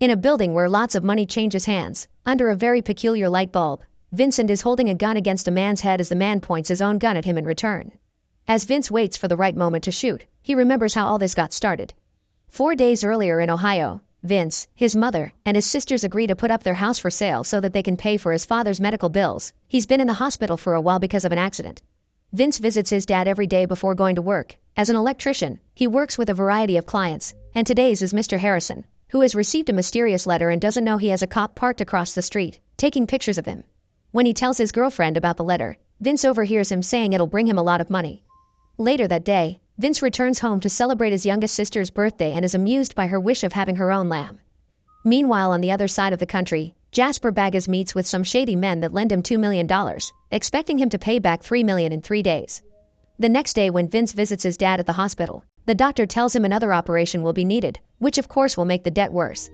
In a building where lots of money changes hands, under a very peculiar light bulb, Vincent is holding a gun against a man's head as the man points his own gun at him in return. As Vince waits for the right moment to shoot, he remembers how all this got started. 4 days earlier in Ohio, Vince, his mother, and his sisters agree to put up their house for sale so that they can pay for his father's medical bills. He's been in the hospital for a while because of an accident. Vince visits his dad every day before going to work. As an electrician, he works with a variety of clients, and today's is Mr. Harrison, who has received a mysterious letter and doesn't know he has a cop parked across the street, taking pictures of him. When he tells his girlfriend about the letter, Vince overhears him saying it'll bring him a lot of money. Later that day, Vince returns home to celebrate his youngest sister's birthday and is amused by her wish of having her own lamb. Meanwhile, on the other side of the country, Jasper Baggas meets with some shady men that lend him $2 million, expecting him to pay back $3 million in 3 days. The next day, when Vince visits his dad at the hospital, the doctor tells him another operation will be needed, which of course will make the debt worse.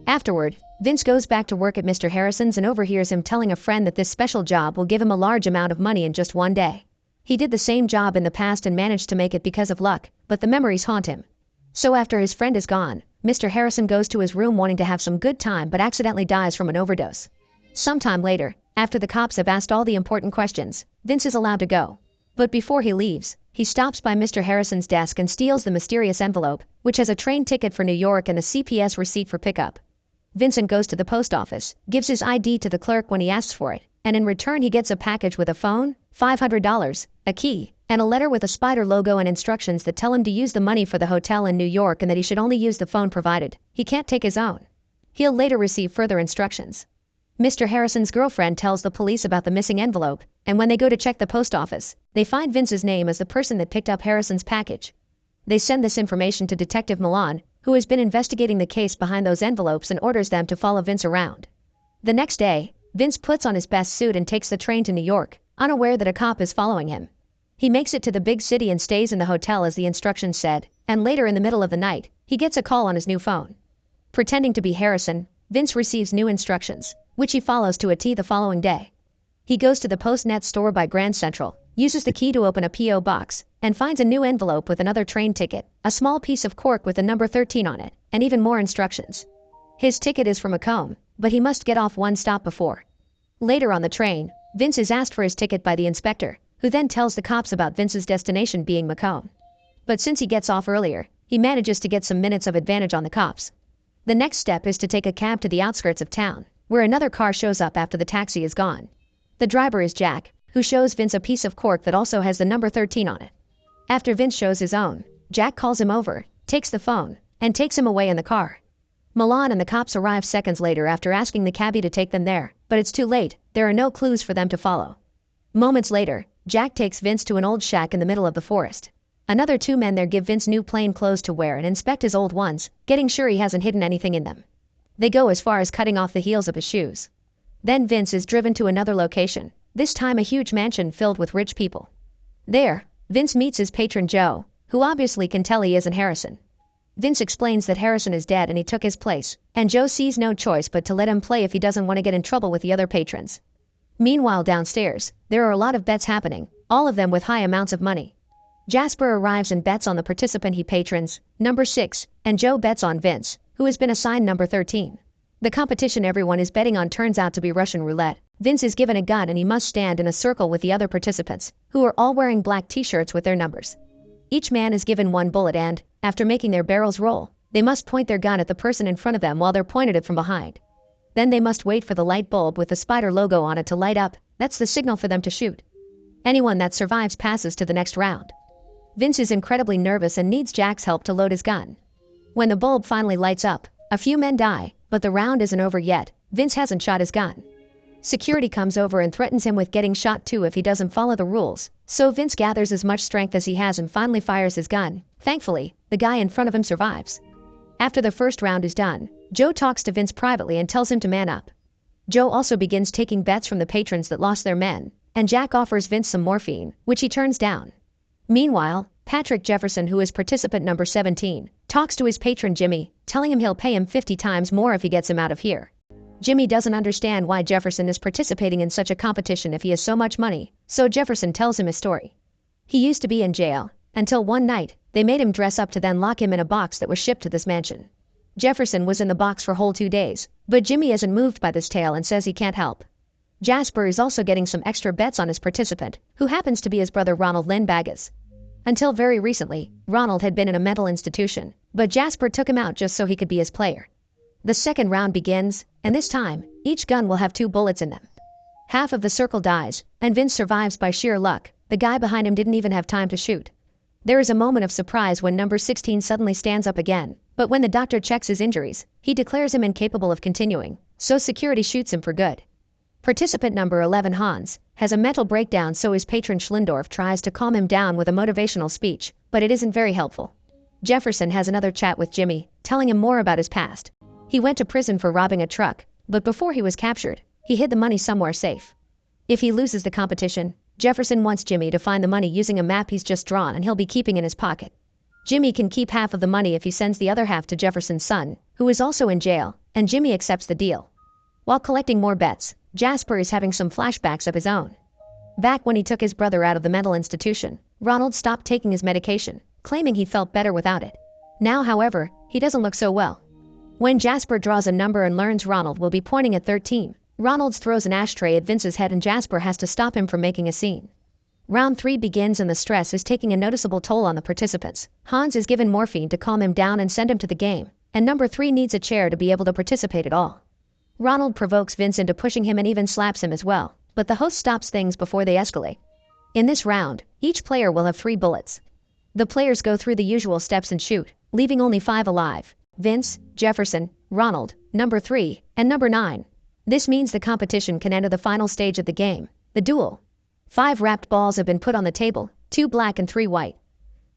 Afterward, Vince goes back to work at Mr. Harrison's and overhears him telling a friend that this special job will give him a large amount of money in just 1 day. He did the same job in the past and managed to make it because of luck, but the memories haunt him. So after his friend is gone, Mr. Harrison goes to his room wanting to have some good time but accidentally dies from an overdose. Sometime later, after the cops have asked all the important questions, Vince is allowed to go. But before he leaves, he stops by Mr. Harrison's desk and steals the mysterious envelope, which has a train ticket for New York and a CPS receipt for pickup. Vincent goes to the post office, gives his ID to the clerk when he asks for it, and in return he gets a package with a phone, $500, a key, and a letter with a spider logo and instructions that tell him to use the money for the hotel in New York and that he should only use the phone provided. He can't take his own. He'll later receive further instructions. Mr. Harrison's girlfriend tells the police about the missing envelope, and when they go to check the post office, they find Vince's name as the person that picked up Harrison's package. They send this information to Detective Milan, who has been investigating the case behind those envelopes, and orders them to follow Vince around. The next day, Vince puts on his best suit and takes the train to New York, unaware that a cop is following him. He makes it to the big city and stays in the hotel as the instructions said, and later in the middle of the night, he gets a call on his new phone. Pretending to be Harrison, Vince receives new instructions, which he follows to a T the following day. He goes to the Postnet store by Grand Central, uses the key to open a P.O. box, and finds a new envelope with another train ticket, a small piece of cork with the number 13 on it, and even more instructions. His ticket is for Macomb, but he must get off one stop before. Later on the train, Vince is asked for his ticket by the inspector, who then tells the cops about Vince's destination being Macomb. But since he gets off earlier, he manages to get some minutes of advantage on the cops. The next step is to take a cab to the outskirts of town, where another car shows up after the taxi is gone. The driver is Jack, who shows Vince a piece of cork that also has the number 13 on it. After Vince shows his own, Jack calls him over, takes the phone, and takes him away in the car. Milan and the cops arrive seconds later after asking the cabbie to take them there, but it's too late. There are no clues for them to follow. Moments later, Jack takes Vince to an old shack in the middle of the forest. Another 2 men there give Vince new plain clothes to wear and inspect his old ones, getting sure he hasn't hidden anything in them. They go as far as cutting off the heels of his shoes. Then Vince is driven to another location, this time a huge mansion filled with rich people. There, Vince meets his patron Joe, who obviously can tell he isn't Harrison. Vince explains that Harrison is dead and he took his place, and Joe sees no choice but to let him play if he doesn't want to get in trouble with the other patrons. Meanwhile downstairs, there are a lot of bets happening, all of them with high amounts of money. Jasper arrives and bets on the participant he patrons, number 6, and Joe bets on Vince, who has been assigned number 13. The competition everyone is betting on turns out to be Russian roulette. Vince is given a gun and he must stand in a circle with the other participants, who are all wearing black t-shirts with their numbers. Each man is given 1 bullet and, after making their barrels roll, they must point their gun at the person in front of them while they're pointed at from behind. Then they must wait for the light bulb with the spider logo on it to light up. That's the signal for them to shoot. Anyone that survives passes to the next round. Vince is incredibly nervous and needs Jack's help to load his gun. When the bulb finally lights up, a few men die, but the round isn't over yet. Vince hasn't shot his gun. Security comes over and threatens him with getting shot too if he doesn't follow the rules, so Vince gathers as much strength as he has and finally fires his gun. Thankfully, the guy in front of him survives. After the first round is done, Joe talks to Vince privately and tells him to man up. Joe also begins taking bets from the patrons that lost their men, and Jack offers Vince some morphine, which he turns down. Meanwhile, Patrick Jefferson, who is participant number 17, talks to his patron Jimmy, telling him he'll pay him 50 times more if he gets him out of here. Jimmy doesn't understand why Jefferson is participating in such a competition if he has so much money, so Jefferson tells him his story. He used to be in jail, until one night, they made him dress up to then lock him in a box that was shipped to this mansion. Jefferson was in the box for whole 2 days, but Jimmy isn't moved by this tale and says he can't help. Jasper is also getting some extra bets on his participant, who happens to be his brother Ronald Lindbaggis. Until very recently, Ronald had been in a mental institution, but Jasper took him out just so he could be his player. The second round begins, and this time, each gun will have 2 bullets in them. Half of the circle dies, and Vince survives by sheer luck. The guy behind him didn't even have time to shoot. There is a moment of surprise when number 16 suddenly stands up again, but when the doctor checks his injuries, he declares him incapable of continuing, so security shoots him for good. Participant number 11 Hans has a mental breakdown, so his patron Schlendorf tries to calm him down with a motivational speech, but it isn't very helpful. Jefferson has another chat with Jimmy, telling him more about his past. He went to prison for robbing a truck, but before he was captured, he hid the money somewhere safe. If he loses the competition, Jefferson wants Jimmy to find the money using a map he's just drawn and he'll be keeping in his pocket. Jimmy can keep half of the money if he sends the other half to Jefferson's son, who is also in jail, and Jimmy accepts the deal. While collecting more bets, Jasper is having some flashbacks of his own. Back when he took his brother out of the mental institution, Ronald stopped taking his medication, claiming he felt better without it. Now, however, he doesn't look so well. When Jasper draws a number and learns Ronald will be pointing at 13, Ronald throws an ashtray at Vince's head and Jasper has to stop him from making a scene. Round 3 begins and the stress is taking a noticeable toll on the participants. Hans is given morphine to calm him down and send him to the game, and number 3 needs a chair to be able to participate at all. Ronald provokes Vince into pushing him and even slaps him as well, but the host stops things before they escalate. In this round, each player will have 3 bullets. The players go through the usual steps and shoot, leaving only 5 alive: Vince, Jefferson, Ronald, number 3, and number 9. This means the competition can enter the final stage of the game, the duel. 5 wrapped balls have been put on the table, 2 black and 3 white.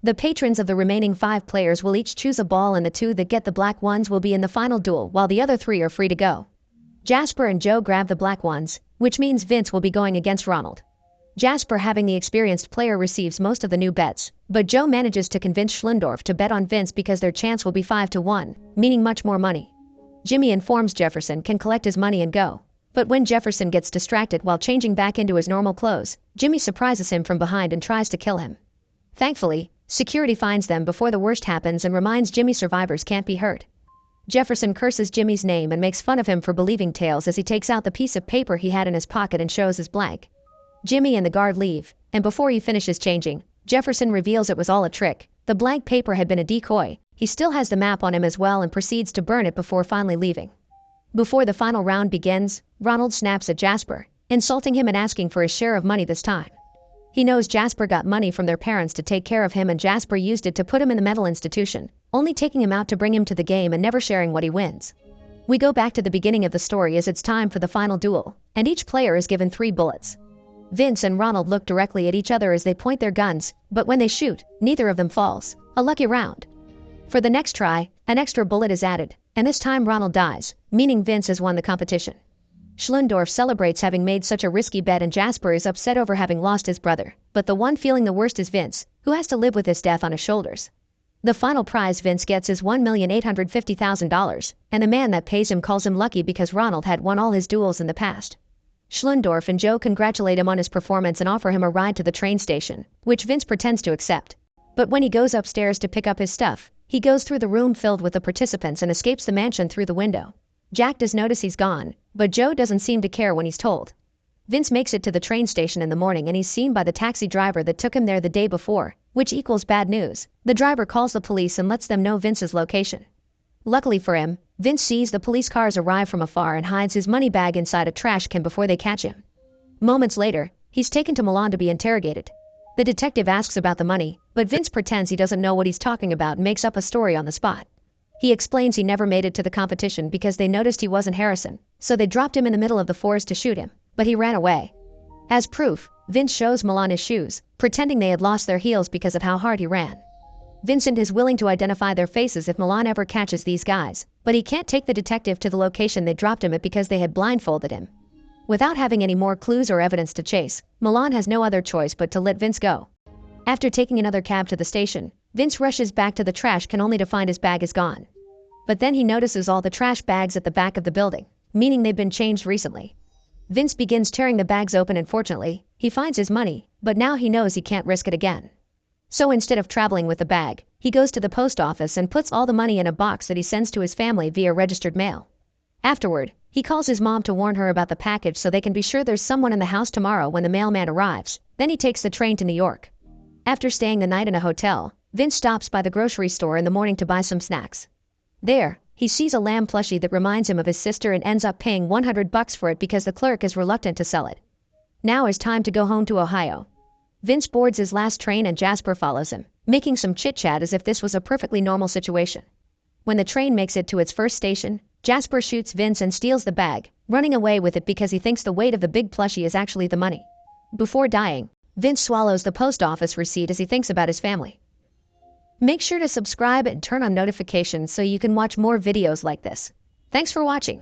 The patrons of the remaining 5 players will each choose a ball and the 2 that get the black ones will be in the final duel while the other 3 are free to go. Jasper and Joe grab the black ones, which means Vince will be going against Ronald. Jasper, having the experienced player, receives most of the new bets, but Joe manages to convince Schlendorf to bet on Vince because their chance will be 5-1, meaning much more money. Jimmy informs Jefferson can collect his money and go. But when Jefferson gets distracted while changing back into his normal clothes, Jimmy surprises him from behind and tries to kill him. Thankfully, security finds them before the worst happens and reminds Jimmy survivors can't be hurt. Jefferson curses Jimmy's name and makes fun of him for believing tales as he takes out the piece of paper he had in his pocket and shows his blank. Jimmy and the guard leave, and before he finishes changing, Jefferson reveals it was all a trick. The blank paper had been a decoy. He still has the map on him as well and proceeds to burn it before finally leaving. Before the final round begins, Ronald snaps at Jasper, insulting him and asking for his share of money this time. He knows Jasper got money from their parents to take care of him and Jasper used it to put him in the mental institution, only taking him out to bring him to the game and never sharing what he wins. We go back to the beginning of the story as it's time for the final duel, and each player is given 3 bullets. Vince and Ronald look directly at each other as they point their guns, but when they shoot, neither of them falls. A lucky round. For the next try, an extra bullet is added, and this time Ronald dies, meaning Vince has won the competition. Schlendorf celebrates having made such a risky bet and Jasper is upset over having lost his brother, but the one feeling the worst is Vince, who has to live with his death on his shoulders. The final prize Vince gets is $1,850,000, and the man that pays him calls him lucky because Ronald had won all his duels in the past. Schlendorf and Joe congratulate him on his performance and offer him a ride to the train station, which Vince pretends to accept. But when he goes upstairs to pick up his stuff, he goes through the room filled with the participants and escapes the mansion through the window. Jack does notice he's gone, but Joe doesn't seem to care when he's told. Vince makes it to the train station in the morning and he's seen by the taxi driver that took him there the day before, which equals bad news. The driver calls the police and lets them know Vince's location. Luckily for him, Vince sees the police cars arrive from afar and hides his money bag inside a trash can before they catch him. Moments later, he's taken to Milan to be interrogated. The detective asks about the money, but Vince pretends he doesn't know what he's talking about and makes up a story on the spot. He explains he never made it to the competition because they noticed he wasn't Harrison, so they dropped him in the middle of the forest to shoot him, but he ran away. As proof, Vince shows Milan his shoes, pretending they had lost their heels because of how hard he ran. Vincent is willing to identify their faces if Milan ever catches these guys, but he can't take the detective to the location they dropped him at because they had blindfolded him. Without having any more clues or evidence to chase, Milan has no other choice but to let Vince go. After taking another cab to the station, Vince rushes back to the trash can only to find his bag is gone. But then he notices all the trash bags at the back of the building, meaning they've been changed recently. Vince begins tearing the bags open and fortunately, he finds his money, but now he knows he can't risk it again. So instead of traveling with the bag, he goes to the post office and puts all the money in a box that he sends to his family via registered mail. Afterward, he calls his mom to warn her about the package so they can be sure there's someone in the house tomorrow when the mailman arrives. Then he takes the train to New York. After staying the night in a hotel, Vince stops by the grocery store in the morning to buy some snacks. There, he sees a lamb plushie that reminds him of his sister and ends up paying $100 for it because the clerk is reluctant to sell it. Now is time to go home to Ohio. Vince boards his last train and Jasper follows him, making some chit-chat as if this was a perfectly normal situation. When the train makes it to its first station, Jasper shoots Vince and steals the bag, running away with it because he thinks the weight of the big plushie is actually the money. Before dying, Vince swallows the post office receipt as he thinks about his family. Make sure to subscribe and turn on notifications so you can watch more videos like this. Thanks for watching.